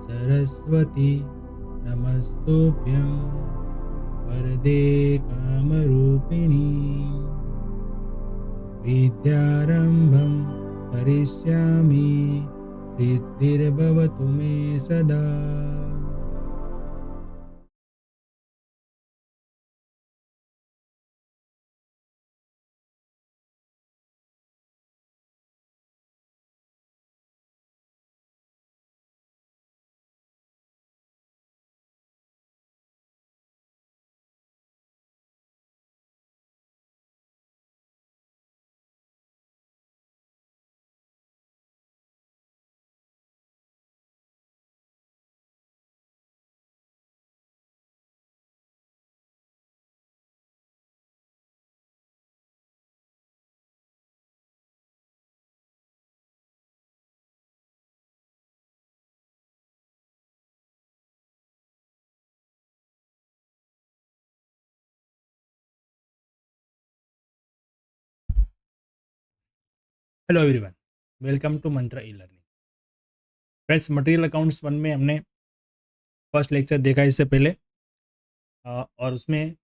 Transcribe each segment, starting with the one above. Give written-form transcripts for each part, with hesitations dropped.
सरस्वती नमस्तुभ्यं वरदे कामरूपिणी विद्यारम्भं करिष्यामि सिद्धिर्भवतु मे सदा। हेलो एवरीवन, वेलकम टू मंत्र e learning. Friends, material accounts 1 में हमने फर्स्ट लेक्चर देखा इससे पहले, और उसमें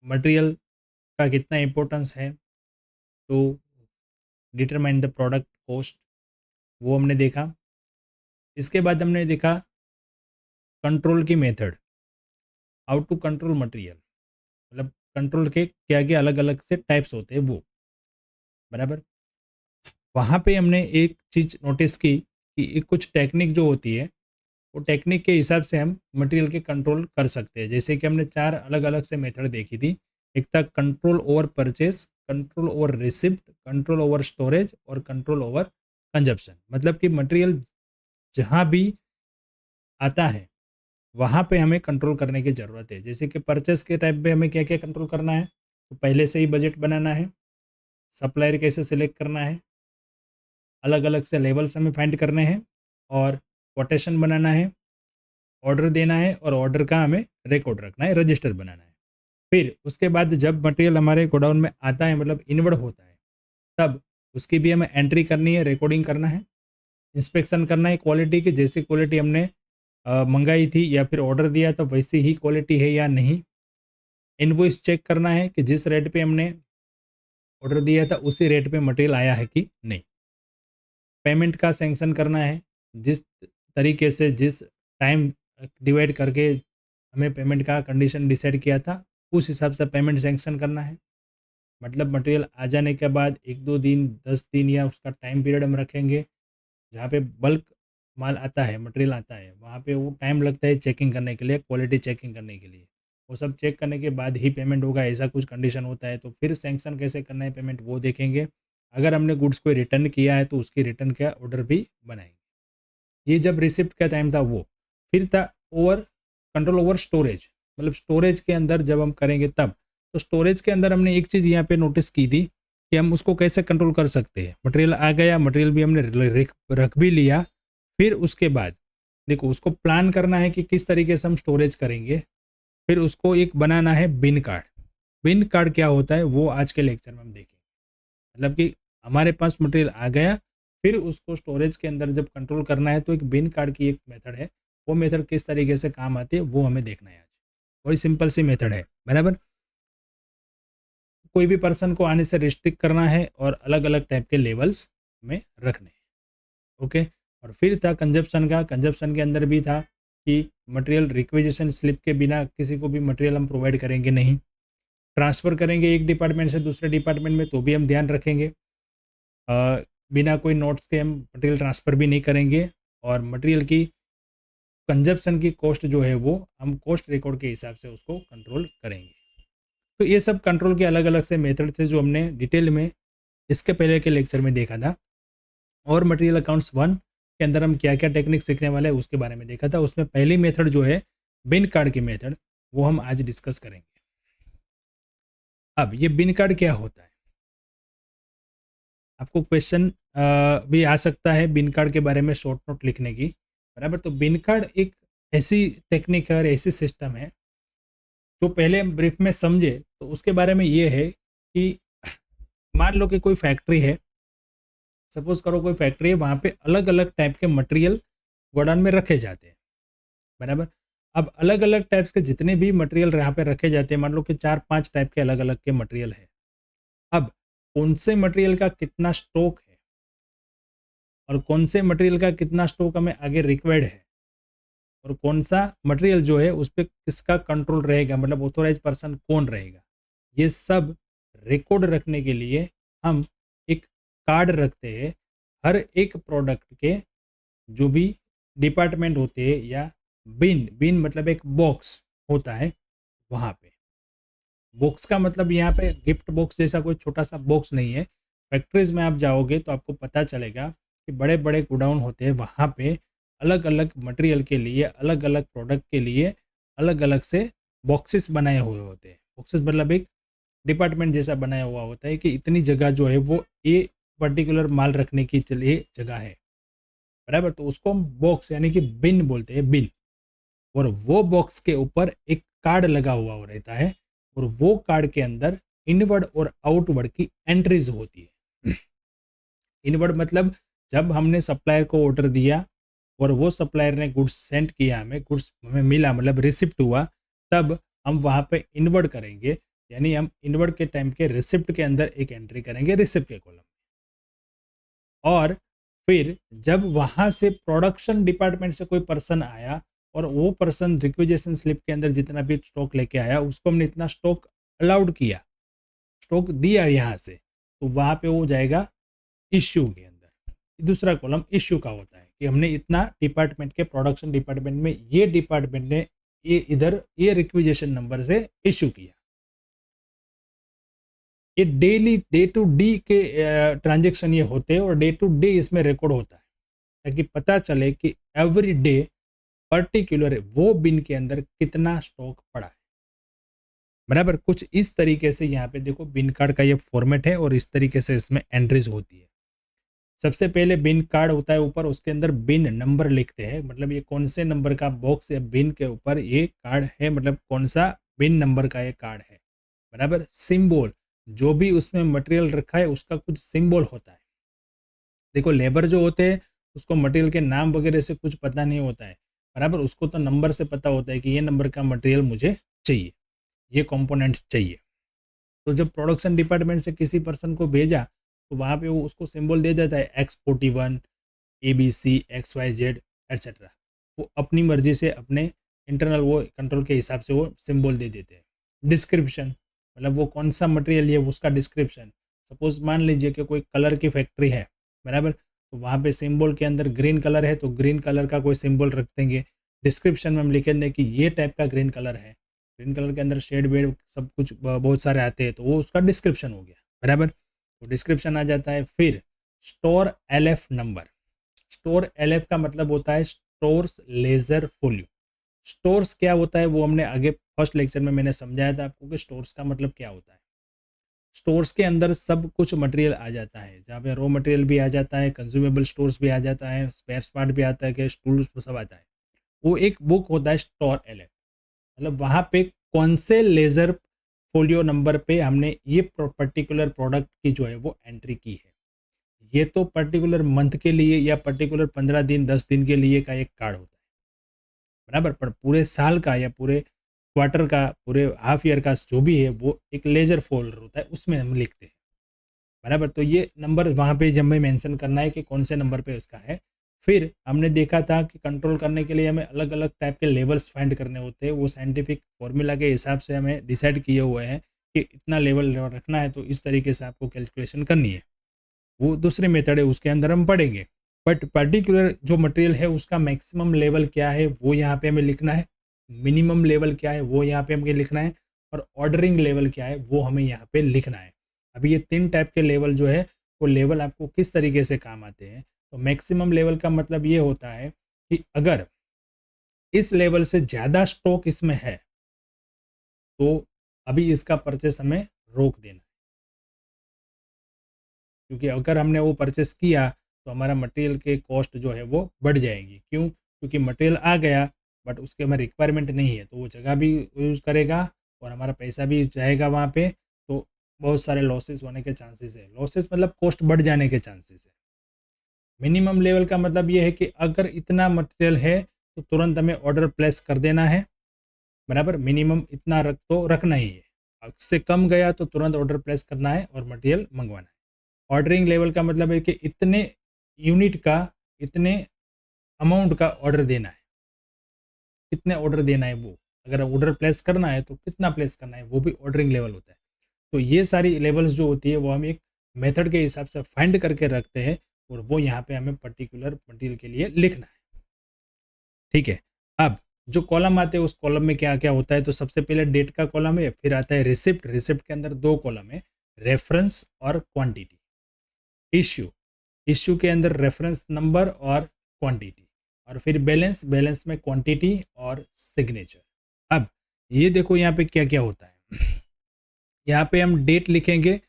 मटेरियल का कितना इम्पोर्टेंस है to determine the product cost, वो हमने देखा। इसके बाद हमने देखा कंट्रोल की method, how to control material, मतलब कंट्रोल के क्या क्या अलग अलग से टाइप्स होते हैं वो, बराबर। वहाँ पे हमने एक चीज़ नोटिस की कि एक कुछ टेक्निक जो होती है, वो टेक्निक के हिसाब से हम मटेरियल के कंट्रोल कर सकते हैं। जैसे कि हमने 4 अलग अलग से मेथड देखी थी। एक था control over purchase, control over receipt, control over storage और कंट्रोल ओवर कंजप्शन। मतलब कि मटेरियल जहाँ भी आता है वहाँ पे हमें कंट्रोल करने की ज़रूरत है। जैसे कि परचेस के टाइप पे हमें क्या क्या कंट्रोल करना है, तो पहले से ही बजट बनाना है, सप्लायर कैसे सिलेक्ट करना है, अलग अलग से लेवल्स हमें फाइंड करने हैं, और कोटेशन बनाना है, ऑर्डर देना है, और ऑर्डर का हमें रिकॉर्ड रखना है, रजिस्टर बनाना है। फिर उसके बाद जब मटेरियल हमारे गोडाउन में आता है, मतलब इनवर्ड होता है, तब उसकी भी हमें एंट्री करनी है, रिकॉर्डिंग करना है, इंस्पेक्शन करना है क्वालिटी की, जैसी क्वालिटी हमने मंगाई थी या फिर ऑर्डर दिया तो वैसी ही क्वालिटी है या नहीं। इनवॉइस चेक करना है कि जिस रेट पे हमने ऑर्डर दिया था उसी रेट पे मटेरियल आया है कि नहीं। पेमेंट का सैंक्शन करना है, जिस तरीके से जिस टाइम डिवाइड करके हमें पेमेंट का कंडीशन डिसाइड किया था उस हिसाब से पेमेंट सैंक्शन करना है। मतलब मटेरियल आ जाने के बाद 1-2 दिन, 10 दिन या उसका टाइम पीरियड हम रखेंगे। जहाँ पे बल्क माल आता है, मटेरियल आता है, वहाँ पे वो टाइम लगता है चेकिंग करने के लिए, क्वालिटी चेकिंग करने के लिए। वो सब चेक करने के बाद ही पेमेंट होगा, ऐसा कुछ कंडीशन होता है। तो फिर सैंक्शन कैसे करना है पेमेंट वो देखेंगे। अगर हमने गुड्स को रिटर्न किया है तो उसकी रिटर्न का ऑर्डर भी बनाएंगे। ये जब रिसिप्ट का टाइम था वो। फिर था ओवर कंट्रोल ओवर स्टोरेज, मतलब स्टोरेज के अंदर जब हम करेंगे तब। तो स्टोरेज के अंदर हमने एक चीज़ यहाँ पे नोटिस की थी कि हम उसको कैसे कंट्रोल कर सकते हैं। मटेरियल आ गया, मटेरियल भी हमने रख भी लिया, फिर उसके बाद देखो उसको प्लान करना है कि किस तरीके से हम स्टोरेज करेंगे। फिर उसको एक बनाना है बिन कार्ड। बिन कार्ड क्या होता है वो आज के लेक्चर में हम देखेंगे। मतलब कि हमारे पास मटेरियल आ गया, फिर उसको स्टोरेज के अंदर जब कंट्रोल करना है तो एक बिन कार्ड की एक मेथड है। वो मेथड किस तरीके से काम आती है वो हमें देखना है आज। बड़ी सिंपल सी मेथड है, बराबर। कोई भी पर्सन को आने से रिस्ट्रिक्ट करना है और अलग अलग टाइप के लेवल्स में रखने हैं। ओके। और फिर था कंजप्शन का। कंजप्शन के अंदर भी था कि मटेरियल रिक्वेजिशन स्लिप के बिना किसी को भी मटेरियल हम प्रोवाइड करेंगे नहीं। ट्रांसफ़र करेंगे एक डिपार्टमेंट से दूसरे डिपार्टमेंट में तो भी हम ध्यान रखेंगे। बिना कोई नोट्स के हम मटेरियल ट्रांसफ़र भी नहीं करेंगे। और मटेरियल की कंजप्शन की कॉस्ट जो है वो हम कॉस्ट रिकॉर्ड के हिसाब से उसको कंट्रोल करेंगे। तो ये सब कंट्रोल के अलग अलग से मेथड थे जो हमने डिटेल में इसके पहले के लेक्चर में देखा था। और मटेरियल अकाउंट्स 1 के अंदर हम क्या क्या टेक्निक सीखने वाले हैं उसके बारे में देखा था। उसमें पहली मेथड जो है बिन कार्ड की मेथड, वो हम आज डिस्कस करेंगे। अब ये बिन कार्ड क्या होता है, आपको क्वेश्चन भी आ सकता है बिन कार्ड के बारे में शॉर्ट नोट लिखने की, बराबर। तो बिन कार्ड एक ऐसी टेक्निक है और ऐसी सिस्टम है जो पहले हम ब्रीफ में समझे तो उसके बारे में ये है कि मान लो कि कोई फैक्ट्री है, सपोज करो कोई फैक्ट्री है, वहाँ पे अलग अलग टाइप के मटेरियल गोडाउन में रखे जाते हैं, बराबर। अब अलग अलग टाइप्स के जितने भी मटेरियल यहाँ पे रखे जाते हैं, मान लो कि 4-5 टाइप के अलग अलग के मटेरियल है। अब कौन से मटेरियल का कितना स्टॉक है और कौन से मटेरियल का कितना स्टॉक हमें आगे रिक्वायर्ड है और कौन सा मटेरियल जो है उस पर किसका कंट्रोल रहेगा, मतलब ऑथोराइज पर्सन कौन रहेगा, ये सब रिकॉर्ड रखने के लिए हम एक कार्ड रखते हैं। हर एक प्रोडक्ट के जो भी डिपार्टमेंट होते हैं या बिन बिन मतलब एक बॉक्स होता है, वहाँ पे बॉक्स का मतलब यहाँ पे गिफ्ट बॉक्स जैसा कोई छोटा सा बॉक्स नहीं है। फैक्ट्रीज में आप जाओगे तो आपको पता चलेगा कि बड़े बड़े गोडाउन होते हैं, वहाँ पे अलग अलग मटेरियल के लिए, अलग अलग प्रोडक्ट के लिए अलग अलग से बॉक्सेस बनाए हुए होते हैं। बॉक्सेस मतलब एक डिपार्टमेंट जैसा बनाया हुआ होता है कि इतनी जगह जो है वो ये पर्टिकुलर माल रखने की लिए जगह है, बराबर। तो उसको हम बॉक्स यानी कि बिन बोलते हैं, बिन। और वो बॉक्स के ऊपर एक कार्ड लगा हुआ रहता है और वो कार्ड के अंदर इनवर्ड और आउटवर्ड की एंट्रीज होती है। इनवर्ड मतलब जब हमने सप्लायर को ऑर्डर दिया और वो सप्लायर ने गुड्स सेंड किया, हमें गुड्स हमें मिला, मतलब रिसिप्ट हुआ, तब हम वहाँ पे इनवर्ड करेंगे, यानी हम इनवर्ड के टाइम के रिसिप्ट के अंदर एक एंट्री करेंगे रिसिप्ट के कॉलम। और फिर जब वहाँ से प्रोडक्शन डिपार्टमेंट से कोई पर्सन आया और वो पर्सन रिक्विजेशन स्लिप के अंदर जितना भी स्टॉक लेके आया, उसको हमने इतना स्टॉक अलाउड किया, स्टॉक दिया यहाँ से, तो वहाँ पे वो जाएगा इश्यू के अंदर। दूसरा कॉलम इश्यू का होता है कि हमने इतना डिपार्टमेंट के, प्रोडक्शन डिपार्टमेंट में ये डिपार्टमेंट ने ये इधर ये रिक्विजेशन नंबर से इश्यू किया। ये डेली डे टू डे के ट्रांजेक्शन ये होते हैं और डे टू डे इसमें रिकॉर्ड होता है, ताकि पता चले कि एवरी डे पर्टिकुलर वो बिन के अंदर कितना स्टॉक पड़ा है, बराबर। कुछ इस तरीके से यहाँ पे देखो बिन कार्ड का ये फॉर्मेट है और इस तरीके से इसमें एंट्रीज होती है। सबसे पहले बिन कार्ड होता है ऊपर, उसके अंदर बिन नंबर लिखते हैं, मतलब ये कौन से नंबर का बॉक्स या बिन के ऊपर ये कार्ड है, मतलब कौन सा बिन नंबर का ये कार्ड है, बराबर। सिंबल, जो भी उसमें मटेरियल रखा है उसका कुछ सिंबल होता है। देखो लेबर जो होते हैं उसको मटेरियल के नाम वगैरह से कुछ पता नहीं होता है, बराबर। उसको तो नंबर से पता होता है कि ये नंबर का मटेरियल मुझे चाहिए, ये कंपोनेंट्स चाहिए। तो जब प्रोडक्शन डिपार्टमेंट से किसी पर्सन को भेजा तो वहाँ पे वो उसको सिंबल दे देता है X41 ABC XYZ एट्सेट्रा। वो अपनी मर्जी से अपने इंटरनल वो कंट्रोल के हिसाब से वो सिंबल दे देते हैं। डिस्क्रिप्शन मतलब वो कौन सा मटेरियल है उसका डिस्क्रिप्शन। सपोज मान लीजिए कि कोई कलर की फैक्ट्री है, बराबर, तो वहाँ पे सिंबल के अंदर ग्रीन कलर है तो ग्रीन कलर का कोई सिंबल रख देंगे। डिस्क्रिप्शन में हम लिख दें कि ये टाइप का ग्रीन कलर है, ग्रीन कलर के अंदर शेड वेड सब कुछ बहुत सारे आते हैं, तो वो उसका डिस्क्रिप्शन हो गया, बराबर। तो डिस्क्रिप्शन आ जाता है। फिर store LF number. Store LF का मतलब होता है स्टोर्स लेजर फोलियो। स्टोर्स क्या होता है वो हमने आगे फर्स्ट लेक्चर में मैंने समझाया था आपको कि स्टोर्स का मतलब क्या होता है। स्टोर्स के अंदर सब कुछ मटेरियल आ जाता है, जहाँ पे रॉ मटेरियल भी आ जाता है, कंज्यूमेबल स्टोर्स भी आ जाता है, स्पेयर पार्ट भी आता है, कि टूल्स सब आता है। वो एक बुक होता है स्टोर LF, मतलब वहाँ पे कौन से लेज़र फोलियो नंबर पे हमने ये पर्टिकुलर प्रोडक्ट की जो है वो एंट्री की है। ये तो पर्टिकुलर मंथ के लिए या पर्टिकुलर 15 दिन 10 दिन के लिए का एक कार्ड होता है, बराबर। पर पूरे साल का या पूरे क्वार्टर का, पूरे हाफ ईयर का जो भी है वो एक लेजर फोल्डर होता है, उसमें हम लिखते हैं, बराबर। तो ये नंबर वहाँ पे जब हमें मेंशन करना है कि कौन से नंबर पे इसका है। फिर हमने देखा था कि कंट्रोल करने के लिए हमें अलग अलग टाइप के लेवल्स फाइंड करने होते हैं, वो साइंटिफिक फॉर्मूला के हिसाब से हमें डिसाइड किए हुए हैं कि इतना लेवल रखना है, तो इस तरीके से आपको कैलकुलेशन करनी है। वो दूसरे मेथड है, उसके अंदर हम पढ़ेंगे। बट पर्टिकुलर जो मटेरियल है उसका मैक्सिमम लेवल क्या है वो यहाँ पे हमें लिखना है, मिनिमम लेवल क्या है वो यहाँ पे हमें लिखना है, और ऑर्डरिंग लेवल क्या है वो हमें यहाँ पे लिखना है। अभी ये 3 टाइप के लेवल जो है वो लेवल आपको किस तरीके से काम आते हैं। तो मैक्सिमम लेवल का मतलब ये होता है कि अगर इस लेवल से ज़्यादा स्टॉक इसमें है तो अभी इसका परचेस हमें रोक देना है, क्योंकि अगर हमने वो परचेस किया तो हमारा मटेरियल के कॉस्ट जो है वो बढ़ जाएगी। क्यों? क्योंकि मटेरियल आ गया बट उसके हमें रिक्वायरमेंट नहीं है, तो वो जगह भी यूज़ करेगा और हमारा पैसा भी जाएगा वहाँ पे। तो बहुत सारे लॉसेस होने के चांसेस है। लॉसेस मतलब कॉस्ट बढ़ जाने के चांसेस है। मिनिमम लेवल का मतलब ये है कि अगर इतना मटेरियल है तो तुरंत हमें ऑर्डर प्लेस कर देना है, बराबर। मिनिमम इतना रखना ही है, उससे कम गया तो तुरंत ऑर्डर प्लेस करना है और मटेरियल मंगवाना है। ऑर्डरिंग लेवल का मतलब है कि इतने यूनिट का, इतने अमाउंट का ऑर्डर देना है, कितने ऑर्डर देना है वो, अगर ऑर्डर प्लेस करना है तो कितना प्लेस करना है, वो भी ऑर्डरिंग लेवल होता है। तो ये सारी लेवल्स जो होती है वो हम एक मेथड के हिसाब से फाइंड करके रखते हैं और वो यहाँ पे हमें पर्टिकुलर मटेरियल के लिए लिखना है, ठीक है। अब जो कॉलम आते हैं उस कॉलम में क्या क्या होता है, तो सबसे पहले डेट का कॉलम है, फिर आता है रिसिप्ट। रिसिप्ट के अंदर दो कॉलम है, रेफरेंस और क्वांटिटी। इश्यू, इश्यू के अंदर रेफरेंस नंबर और क्वांटिटी, और फिर बैलेंस, बैलेंस में क्वांटिटी और सिग्नेचर। अब ये देखो यहाँ पे क्या क्या होता है। यहाँ पे हम डेट लिखेंगे,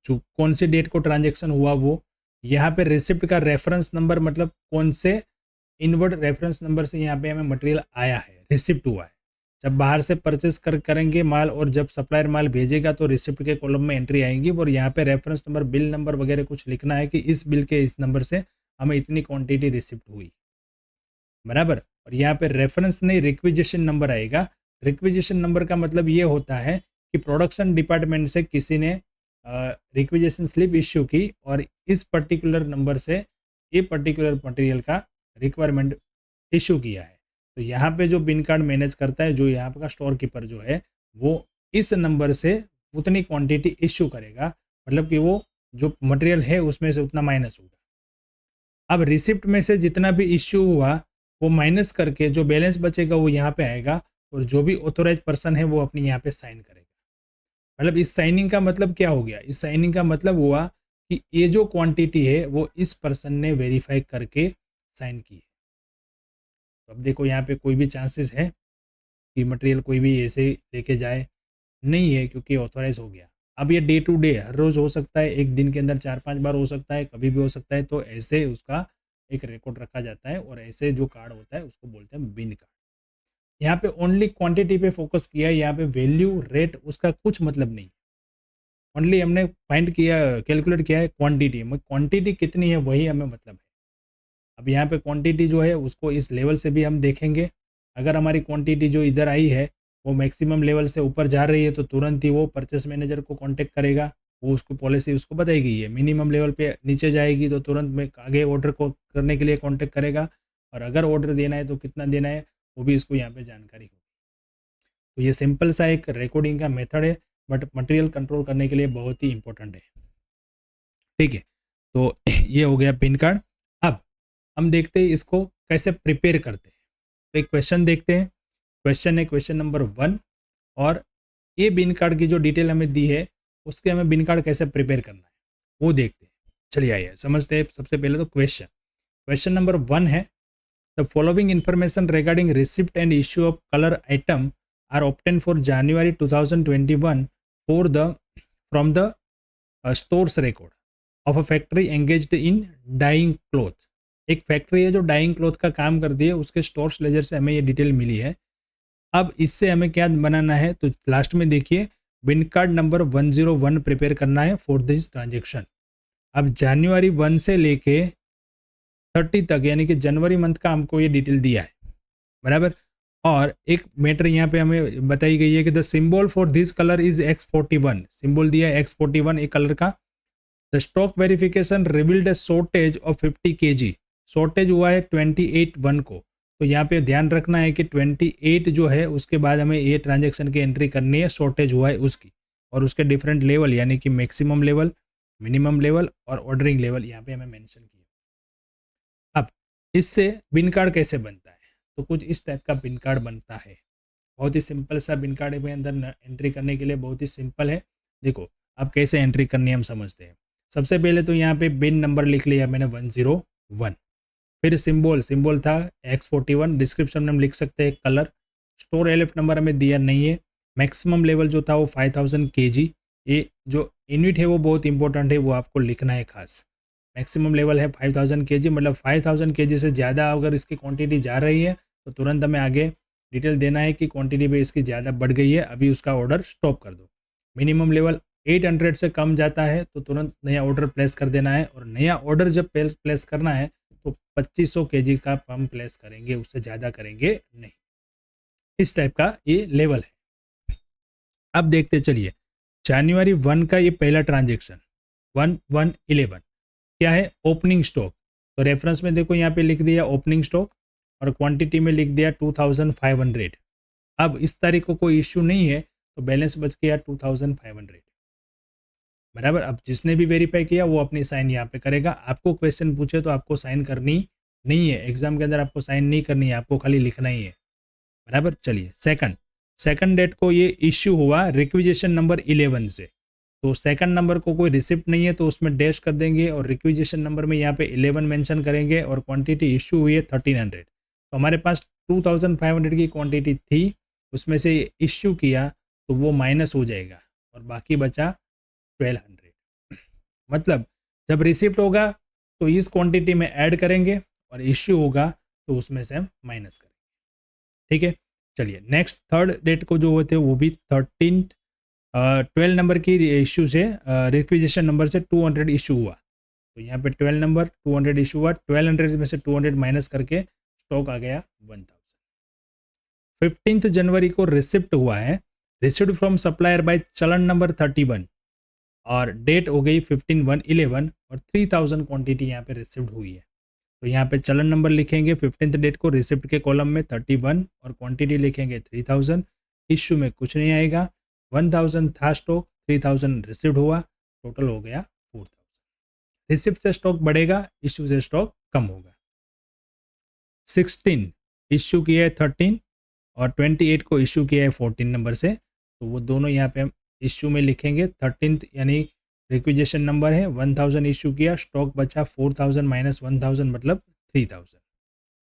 जो कौन से डेट को ट्रांजेक्शन हुआ वो। यहाँ पे रिसिप्ट का रेफरेंस नंबर मतलब कौन से इनवर्ड रेफरेंस नंबर से यहाँ पे हमें मटेरियल आया है, रिसिप्ट हुआ है। जब बाहर से परचेस करेंगे माल और जब सप्लायर माल भेजेगा तो रिसिप्ट के कॉलम में एंट्री आएंगी और यहाँ पे रेफरेंस नंबर, बिल नंबर वगैरह कुछ लिखना है कि इस बिल के इस नंबर से हमें इतनी क्वांटिटी रिसिप्ट हुई, बराबर। और यहाँ पे रेफरेंस नहीं, रिक्विजिशन नंबर आएगा। रिक्विजिशन नंबर का मतलब ये होता है कि प्रोडक्शन डिपार्टमेंट से किसी ने रिक्विजिशन स्लिप इश्यू की और इस पर्टिकुलर नंबर से ये पर्टिकुलर मटेरियल का रिक्वायरमेंट इशू किया है। तो यहाँ पे जो बिन कार्ड मैनेज करता है, जो यहाँ का स्टोर कीपर जो है, वो इस नंबर से उतनी क्वांटिटी इशू करेगा, मतलब कि वो जो मटेरियल है उसमें से उतना माइनस होगा। अब रिसिप्ट में से जितना भी इश्यू हुआ वो माइनस करके जो बैलेंस बचेगा वो यहाँ पे आएगा और जो भी ऑथोराइज पर्सन है वो अपनी यहाँ पे साइन करेगा। मतलब इस साइनिंग का मतलब क्या हो गया, इस साइनिंग का मतलब हुआ कि ये जो क्वांटिटी है वो इस पर्सन ने वेरीफाई करके साइन की है। तो अब देखो यहाँ पे कोई भी चांसेस है कि मटेरियल कोई भी ऐसे लेके जाए, नहीं है, क्योंकि ऑथोराइज हो गया। अब ये डे टू डे हर रोज़ हो सकता है, एक दिन के अंदर 4-5 बार हो सकता है, कभी भी हो सकता है। तो ऐसे उसका एक रिकॉर्ड रखा जाता है और ऐसे जो कार्ड होता है उसको बोलते हैं बिन कार्ड। यहाँ पे ओनली क्वांटिटी पे फोकस किया है, यहाँ पे वैल्यू रेट उसका कुछ मतलब नहीं। ओनली हमने फाइंड किया, कैलकुलेट किया है क्वांटिटी में, क्वांटिटी कितनी है वही हमें मतलब है। अब यहाँ पे क्वांटिटी जो है उसको इस लेवल से भी हम देखेंगे। अगर हमारी क्वांटिटी जो इधर आई है वो मैक्सिमम लेवल से ऊपर जा रही है तो तुरंत ही वो परचेस मैनेजर को कांटेक्ट करेगा, वो उसको पॉलिसी उसको बताएगी। है मिनिमम लेवल पे नीचे जाएगी तो तुरंत में आगे ऑर्डर को करने के लिए कांटेक्ट करेगा, और अगर ऑर्डर देना है तो कितना देना है वो भी इसको यहाँ पे जानकारी होगी। तो ये सिंपल सा एक रिकॉर्डिंग का मेथड है, बट मटेरियल कंट्रोल करने के लिए बहुत ही इंपॉर्टेंट है, ठीक है। तो ये हो गया पिन कार्ड। अब हम देखते हैं इसको कैसे प्रिपेयर करते हैं। तो एक क्वेश्चन देखते हैं। क्वेश्चन है क्वेश्चन नंबर 1, और ये बिन कार्ड की जो डिटेल हमें दी है उसके हमें बिन कार्ड कैसे प्रिपेयर करना है वो देखते हैं। चलिए आइए समझते हैं। सबसे पहले तो क्वेश्चन, क्वेश्चन नंबर 1 है, the following information regarding receipt and issue of colour item are obtain for January 2021 for the from the stores record of a factory engaged in dyeing cloth. एक फैक्ट्री है जो dying cloth का काम करती है, उसके stores ledger से हमें ये डिटेल मिली है। अब इससे हमें क्या बनाना है, तो लास्ट में देखिए बिन कार्ड नंबर 101 प्रिपेयर करना है फॉर दिस ट्रांजेक्शन। अब जनवरी 1 से लेके 30 तक यानी कि जनवरी मंथ का हमको ये डिटेल दिया है, बराबर। और एक मैटर यहाँ पे हमें बताई गई है कि the symbol for this colour is X41, symbol दिया है X41 एक कलर का। The stock verification revealed shortage of 50 kg, shortage हुआ है 28/1 को। तो यहाँ पे ध्यान रखना है कि 28 जो है उसके बाद हमें ये ट्रांजेक्शन की एंट्री करनी है, शॉर्टेज हुआ है उसकी, और उसके डिफरेंट लेवल यानी कि मैक्सिमम लेवल, मिनिमम लेवल और ऑर्डरिंग लेवल यहाँ पे हमें मेंशन किया। अब इससे बिन कार्ड कैसे बनता है, तो कुछ इस टाइप का बिन कार्ड बनता है। बहुत ही सिंपल सा बिन कार्ड में अंदर एंट्री करने के लिए बहुत ही सिंपल है। देखो अब कैसे एंट्री करनी है हम समझते हैं। सबसे पहले तो यहाँ पे बिन नंबर लिख लिया मैंने 101, फिर सिंबल, सिंबल था X41, डिस्क्रिप्शन में हम लिख सकते हैं कलर। स्टोर एलिफ नंबर हमें दिया नहीं है। मैक्सिमम लेवल जो था वो 5000 kg, ये जो यूनिट है वो बहुत इंपॉर्टेंट है, वो आपको लिखना है खास। मैक्सिमम लेवल है 5000 kg, मतलब 5000 kg से ज़्यादा अगर इसकी क्वांटिटी जा रही है तो तुरंत हमें आगे डिटेल देना है कि क्वांटिटी पे इसकी ज़्यादा बढ़ गई है, अभी उसका ऑर्डर स्टॉप कर दो। मिनिमम लेवल 800 से कम जाता है तो तुरंत नया ऑर्डर प्लेस कर देना है, और नया ऑर्डर जब प्लेस करना है तो 2500 केजी का हम प्लेस करेंगे, उससे ज़्यादा करेंगे नहीं। इस टाइप का ये लेवल है। अब देखते चलिए जनवरी 1 का ये पहला ट्रांजेक्शन 1111 क्या है, ओपनिंग स्टॉक। तो रेफरेंस में देखो यहाँ पे लिख दिया ओपनिंग स्टॉक और क्वांटिटी में लिख दिया 2500। अब इस तारीख को कोई इश्यू नहीं है तो बैलेंस बच गया 2500 बराबर। अब जिसने भी वेरीफाई किया वो अपनी साइन यहाँ पे करेगा। आपको क्वेश्चन पूछे तो आपको साइन करनी नहीं है, एग्जाम के अंदर आपको साइन नहीं करनी है, आपको खाली लिखना ही है बराबर। चलिए सेकंड डेट को ये इश्यू हुआ रिक्विजिशन नंबर 11 से, तो सेकंड नंबर को कोई रिसिप्ट नहीं है तो उसमें डैश कर देंगे और रिक्विजिशन नंबर में यहाँ पे 11 मेंशन करेंगे और क्वांटिटी इश्यू हुई है 1300। तो हमारे पास 2500 की क्वांटिटी थी, उसमें से इश्यू किया तो वो माइनस हो जाएगा और बाकी बचा 1200। मतलब जब रिसिप्ट होगा तो इस क्वांटिटी में ऐड करेंगे और इश्यू होगा तो उसमें से हम माइनस करेंगे। ठीक है, चलिए नेक्स्ट थर्ड डेट को जो होते हैं वो भी 12 नंबर की इश्यू से रिक्विजिशन नंबर से 200 इशू हुआ। तो यहाँ पे 12 नंबर 200 इशू हुआ, 1200 में से 200 माइनस करके स्टॉक आ गया 1000। 15 जनवरी को रिसिप्ट हुआ है, रिसिप्ट फ्रॉम सप्लायर बाय चलन नंबर 31 और डेट हो गई 15/1/11 और 3000 क्वांटिटी यहाँ पे रिसिप्ट हुई है। तो यहाँ पे चलन नंबर लिखेंगे 15 डेट को, रिसिप्ट के कॉलम में 31 और क्वांटिटी लिखेंगे 3000। इश्यू में कुछ नहीं आएगा, 1000 था स्टॉक, 3000 रिसिप्ट हुआ, टोटल हो गया 4000। रिसिप्ट से स्टॉक बढ़ेगा, इश्यू से स्टॉक कम होगा। 16 इश्यू किया है 13 और 28 को इश्यू किया है 14 नंबर से, तो वो दोनों यहाँ पे हम इश्यू में लिखेंगे। 13 यानी रिक्विजिशन नंबर है, 1000 इश्यू किया, स्टॉक बचा 4000 माइनस 1000 मतलब 3000।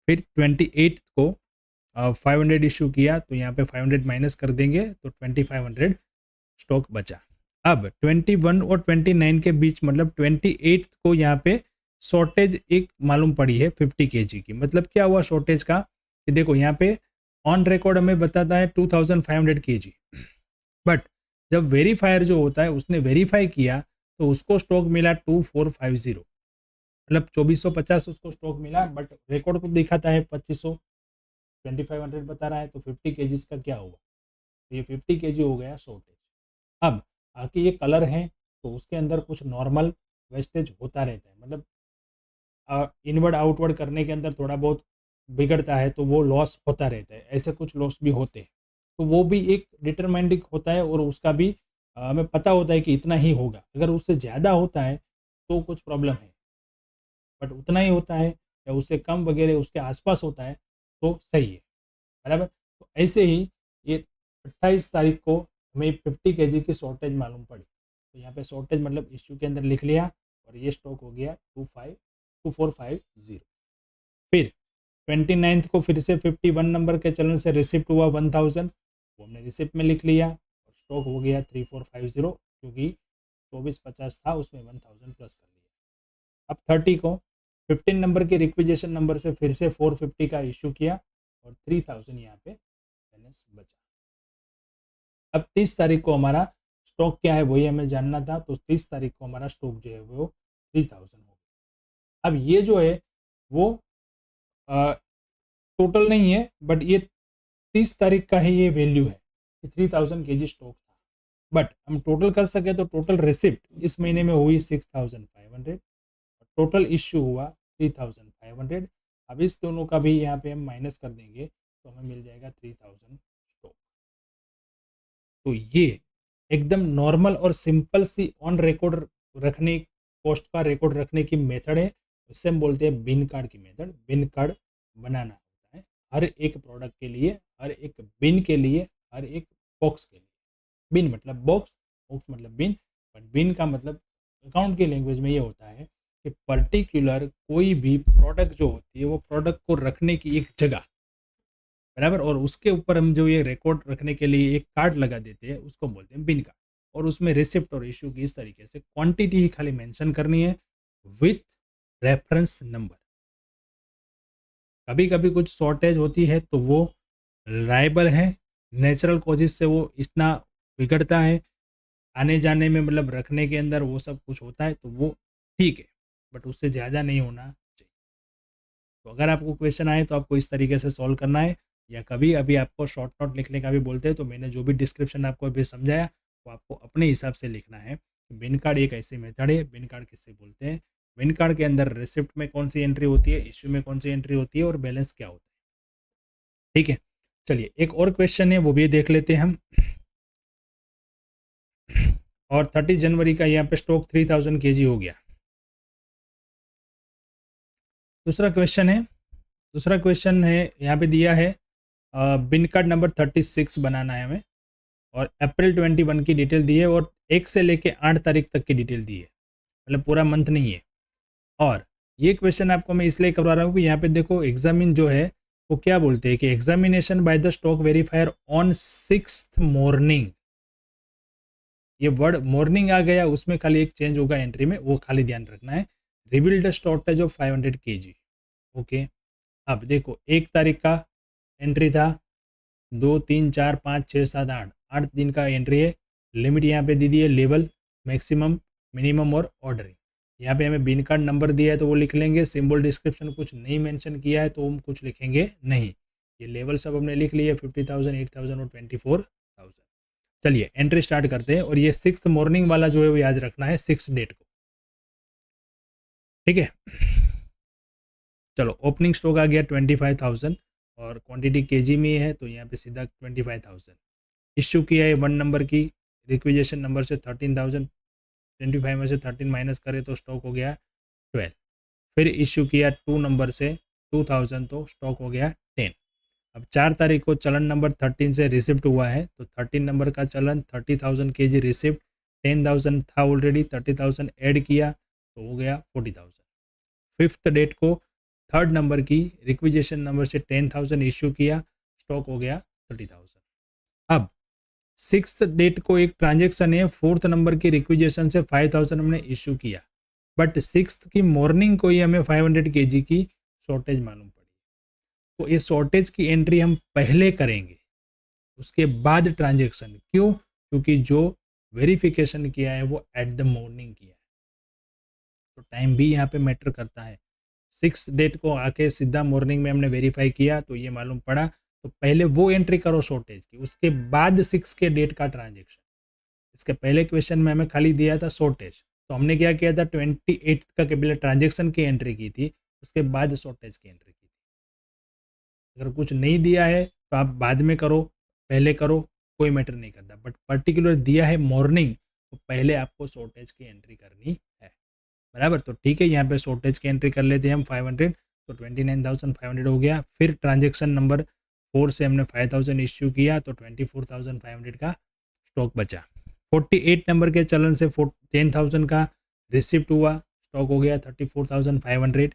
फिर 28 को 500 इशू किया तो यहाँ पे 500 माइनस कर देंगे तो 2500 स्टॉक बचा। अब 21 और 29 के बीच मतलब 28 को यहाँ पे शॉर्टेज एक मालूम पड़ी है 50 केजी की। मतलब क्या हुआ शॉर्टेज का कि देखो यहाँ पे ऑन रिकॉर्ड हमें बताता है 2500 केजी, बट जब वेरीफायर जो होता है उसने वेरीफाई किया तो उसको स्टॉक मिला 2450, मतलब 2450 उसको स्टॉक मिला, बट रिकॉर्ड को दिखाता है 2500, 2500 बता रहा है। तो 50 केजीज का क्या हुआ, तो ये 50 केजी हो गया शॉर्टेज। अब बाकी ये कलर है तो उसके अंदर कुछ नॉर्मल वेस्टेज होता रहता है, मतलब इनवर्ड आउटवर्ड करने के अंदर थोड़ा बहुत बिगड़ता है तो वो लॉस होता रहता है, ऐसे कुछ लॉस भी होते हैं। तो वो भी एक डिटरमाइंडिंग होता है और उसका भी हमें पता होता है कि इतना ही होगा। अगर उससे ज़्यादा होता है तो कुछ प्रॉब्लम है, बट उतना ही होता है या उससे कम वगैरह उसके आसपास होता है तो सही है बराबर। तो ऐसे ही ये 28 तारीख को हमें 50 केजी की शॉर्टेज मालूम पड़ी, तो यहाँ पे शॉर्टेज मतलब इश्यू के अंदर लिख लिया और ये स्टॉक हो गया 2450। फिर 29 को फिर से 51 नंबर के चलन से रिसिप्ट हुआ 1000, वो हमने रिसिप्ट में लिख लिया और स्टॉक हो गया 3450, क्योंकि 2450 था उसमें 1000 प्लस कर लिया। अब 30 को 15 नंबर के रिक्विजिशन नंबर से फिर से 450 का इशू किया और 3000 यहाँ पे बैलेंस बचा। अब 30 तारीख को हमारा स्टॉक क्या है वही हमें जानना था, तो 30 तारीख को हमारा स्टॉक जो है वो 3000 हो गया। अब ये जो है वो टोटल नहीं है, बट ये 30 तारीख का ही ये वैल्यू है कि 3000 केजी स्टॉक था। बट हम टोटल कर सके तो टोटल रिसिप्ट इस महीने में हुई 6500, टोटल इश्यू हुआ 3500। अब इस दोनों का भी यहाँ पे हम माइनस कर देंगे तो हमें मिल जाएगा 3000 स्टॉक। तो ये एकदम नॉर्मल और सिंपल सी ऑन रिकॉर्ड रखने, कॉस्ट का रिकॉर्ड रखने की मेथड है। इससे हम बोलते हैं बिन कार्ड की मेथड। बिन कार्ड बनाना होता है हर एक प्रोडक्ट के लिए, हर एक बिन के लिए, हर एक बॉक्स के लिए। बिन मतलब बॉक्स, बॉक्स मतलब बिन, बट बिन का मतलब अकाउंट की लैंग्वेज में ये होता है कि पर्टिकुलर कोई भी प्रोडक्ट जो होती है वो प्रोडक्ट को रखने की एक जगह बराबर, और उसके ऊपर हम जो ये रिकॉर्ड रखने के लिए एक कार्ड लगा देते हैं उसको बोलते हैं बिन कार्ड। और उसमें रिसिप्ट और इशू की इस तरीके से क्वांटिटी ही खाली मेंशन करनी है विथ रेफरेंस नंबर। कभी कभी कुछ शॉर्टेज होती है तो वो लायबल है, नेचुरल कॉजेज से वो इतना बिगड़ता है, आने जाने में मतलब रखने के अंदर वो सब कुछ होता है तो वो ठीक है, बट उससे ज़्यादा नहीं होना चाहिए। तो अगर आपको क्वेश्चन आए तो आपको इस तरीके से सॉल्व करना है, या कभी अभी आपको शॉर्ट नोट लिखने का भी बोलते हैं तो मैंने जो भी डिस्क्रिप्शन आपको अभी समझाया वो आपको अपने हिसाब से लिखना है। बिन कार्ड एक ऐसी मेथड है, बिन कार्ड किससे बोलते हैं, बिन कार्ड के अंदर रिसिप्ट में कौन सी एंट्री होती है, इश्यू में कौन सी एंट्री होती है और बैलेंस क्या होता है। ठीक है, चलिए एक और क्वेश्चन है वो भी देख लेते हैं हम। और 30 जनवरी का यहाँ पे स्टॉक 3000 kg हो गया। दूसरा क्वेश्चन है यहाँ पे दिया है बिन कार्ड नंबर 36 बनाना है हमें, और अप्रैल 21 की डिटेल दी है और 1 से लेके 8 तारीख तक की डिटेल दी है, मतलब पूरा मंथ नहीं है। और ये क्वेश्चन आपको मैं इसलिए करवा रहा हूँ कि यहाँ पे देखो एग्जामिन जो है वो क्या बोलते हैं कि examination by the stock verifier on 6th morning. ये वर्ड मॉर्निंग आ गया, उसमें खाली एक चेंज होगा एंट्री में, वो खाली ध्यान रखना है। Revealed stock of 500 kg। Okay, अब देखो 1 तारीख का एंट्री था, 2 3 4 5 6 7 8, 8 दिन का एंट्री है। लिमिट यहाँ पे दी दी है, लेवल, मैक्सिमम, मिनिमम और ऑर्डरिंग। यहाँ पे हमें बिन कार्ड नंबर दिया है तो वो लिख लेंगे, सिंबल डिस्क्रिप्शन कुछ नहीं मेंशन किया है तो हम कुछ लिखेंगे नहीं। ये लेवल सब हमने लिख लिए, 50,000, 8,000 और 24,000। चलिए एंट्री स्टार्ट करते हैं, और ये 6th मॉर्निंग वाला जो है वो याद रखना है, 6 डेट को। ठीक है, चलो ओपनिंग स्टॉक आ गया 25,000 और क्वांटिटी केजी में है तो यहाँ पे सीधा 25,000। इश्यू किया है 1 नंबर की, रिक्विजेशन नंबर से 13,000, 25 में से 13 माइनस करे तो स्टॉक हो गया 12। फिर इश्यू किया 2 नंबर से 2,000 तो स्टॉक हो गया 10। अब 4 तारीख को चलन नंबर 13 से रिसिप्ट हुआ है तो 13 नंबर का चलन 30,000 kg रिसिप्ट, 10,000 था ऑलरेडी, 30,000 ऐड किया तो हो गया 40,000। 5th डेट को 3rd नंबर की रिक्विजेशन नंबर से 10,000 इश्यू किया, स्टॉक हो गया 30,000। अब 6th डेट को एक ट्रांजेक्शन है, 4th नंबर की रिक्विजेशन से 5,000 हमने इश्यू किया, बट 6th की मॉर्निंग को ही हमें 500 kg की शॉर्टेज मालूम पड़ी, तो इस शॉर्टेज की एंट्री हम पहले करेंगे, उसके बाद ट्रांजेक्शन। क्यों? क्योंकि जो वेरिफिकेशन किया है वो एट द मॉर्निंग किया है, तो टाइम भी यहाँ पे मैटर करता है। 6 डेट को आके सीधा मॉर्निंग में हमने वेरीफाई किया तो ये मालूम पड़ा, तो पहले वो एंट्री करो शॉर्टेज की, उसके बाद 6 के डेट का ट्रांजेक्शन। इसके पहले क्वेश्चन में हमें खाली दिया था शॉर्टेज, तो हमने क्या किया था 28 का केवल ट्रांजेक्शन की एंट्री की थी, उसके बाद शॉर्टेज की एंट्री की थी। अगर कुछ नहीं दिया है तो आप बाद में करो, पहले करो, कोई मैटर नहीं करता, बट पर्टिकुलर दिया है मॉर्निंग तो पहले आपको शॉर्टेज की एंट्री करनी है। बराबर, तो ठीक है, यहाँ पे शॉर्टेज की एंट्री कर लेते हैं हम 500, तो 29,500 हो गया। फिर ट्रांजेक्शन नंबर 4 से हमने 5,000 इश्यू किया तो 24,500 का स्टॉक बचा। 48 नंबर के चलन से 10,000 का रिसिप्ट हुआ, स्टॉक हो गया 34,500,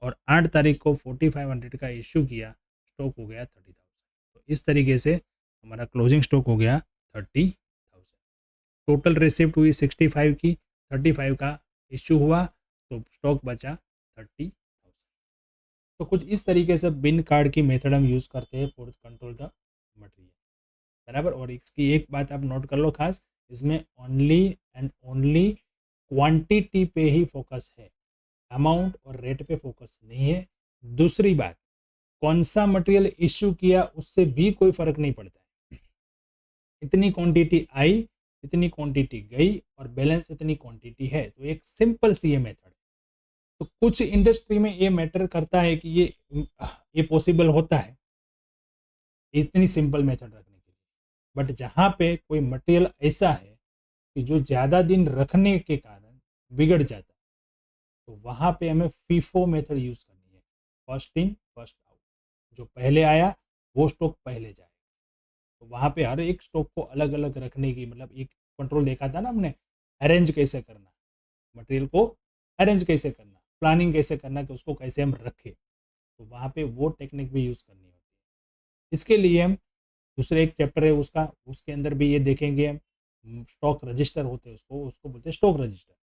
और 8 तारीख को 4,500 का इश्यू किया, स्टॉक हो गया 30,000। तो इस तरीके से हमारा क्लोजिंग स्टॉक हो गया 30,000। टोटल रिसिप्ट हुई 65 की, 35 का इश्यू हुआ तो स्टॉक बचा 30,000। तो कुछ इस तरीके से बिन कार्ड की मेथड हम यूज़ करते हैं फॉर कंट्रोल द मटेरियल। बराबर, और इसकी एक बात आप नोट कर लो खास, इसमें ओनली एंड ओनली क्वांटिटी पे ही फोकस है, अमाउंट और रेट पे फोकस नहीं है। दूसरी बात, कौन सा मटेरियल इश्यू किया उससे भी कोई फर्क नहीं पड़ता है, इतनी क्वांटिटी आई, इतनी क्वांटिटी गई और बैलेंस इतनी क्वांटिटी है, तो एक सिंपल सी ये मेथड है। तो कुछ इंडस्ट्री में ये मैटर करता है कि ये पॉसिबल होता है इतनी सिंपल मेथड रखने के लिए, बट जहाँ पे कोई मटेरियल ऐसा है कि जो ज़्यादा दिन रखने के कारण बिगड़ जाता है, तो वहाँ पे हमें फीफो मेथड यूज़ करनी है, फर्स्ट इन फर्स्ट आउट। जो पहले आया वो स्टॉक पहले जाए, तो वहाँ पे हर एक स्टॉक को अलग अलग रखने की, मतलब एक कंट्रोल देखा था ना हमने, अरेंज कैसे करना, मटेरियल को अरेंज कैसे करना, प्लानिंग कैसे करना कि उसको कैसे हम रखें, तो वहाँ पे वो टेक्निक भी यूज़ करनी होती है। इसके लिए हम दूसरे एक चैप्टर है उसका, उसके अंदर भी ये देखेंगे हम, स्टॉक रजिस्टर होते हैं, उसको उसको बोलते हैं स्टॉक रजिस्टर।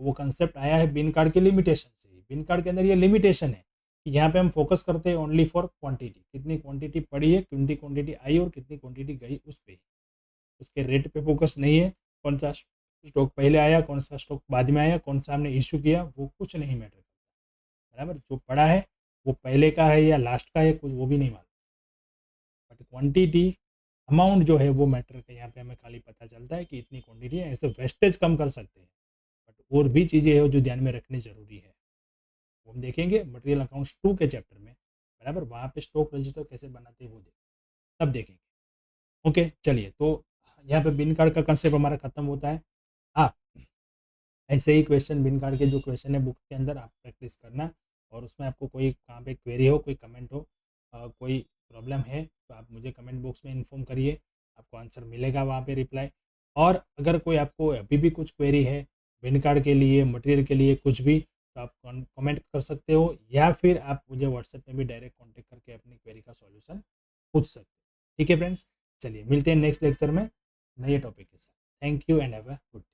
वो कंसेप्ट आया है बिन कार्ड के लिमिटेशन से ही। बिन कार्ड के अंदर ये लिमिटेशन है कि यहाँ पे हम फोकस करते हैं ओनली फॉर क्वांटिटी, कितनी क्वांटिटी पड़ी है, कितनी क्वांटिटी आई और कितनी क्वांटिटी गई, उस पर। उसके रेट पे फोकस नहीं है, कौन सा स्टॉक पहले आया, कौन सा स्टॉक बाद में आया, कौन सा हमने इशू किया, वो कुछ नहीं मैटर करता, बराबर। जो पड़ा है वो पहले का है या लास्ट का है, कुछ वो भी नहीं मालूम, बट क्वांटिटी अमाउंट जो है वो मैटर का, यहाँ पे हमें खाली पता चलता है कि इतनी क्वांटिटी है, ऐसे वेस्टेज कम कर सकते हैं। बट और भी चीज़ें हैं जो ध्यान में रखनी ज़रूरी है, वो हम देखेंगे मटेरियल अकाउंट्स 2 के चैप्टर में, बराबर। वहाँ पे स्टॉक रजिस्टर कैसे बनाते हैं वो तब देखेंगे। ओके, चलिए, तो यहाँ पे बिन कार्ड का कंसेप्ट हमारा खत्म होता है। हाँ, ऐसे ही क्वेश्चन बिन कार्ड के जो क्वेश्चन है बुक के अंदर आप प्रैक्टिस करना, और उसमें आपको कोई कहाँ पे क्वेरी हो, कोई कमेंट हो, कोई प्रॉब्लम है तो आप मुझे कमेंट बॉक्स में इन्फॉर्म करिए, आपको आंसर मिलेगा वहाँ पे रिप्लाई। और अगर कोई आपको अभी भी कुछ क्वेरी है बिन कार्ड के लिए, मटेरियल के लिए, कुछ भी, तो आप कमेंट कर सकते हो, या फिर आप मुझे व्हाट्सएप में भी डायरेक्ट कॉन्टेक्ट करके अपनी क्वेरी का सॉल्यूशन पूछ सकते हो। ठीक है फ्रेंड्स, चलिए मिलते हैं नेक्स्ट लेक्चर में नए टॉपिक के साथ। Thank you and have a good day.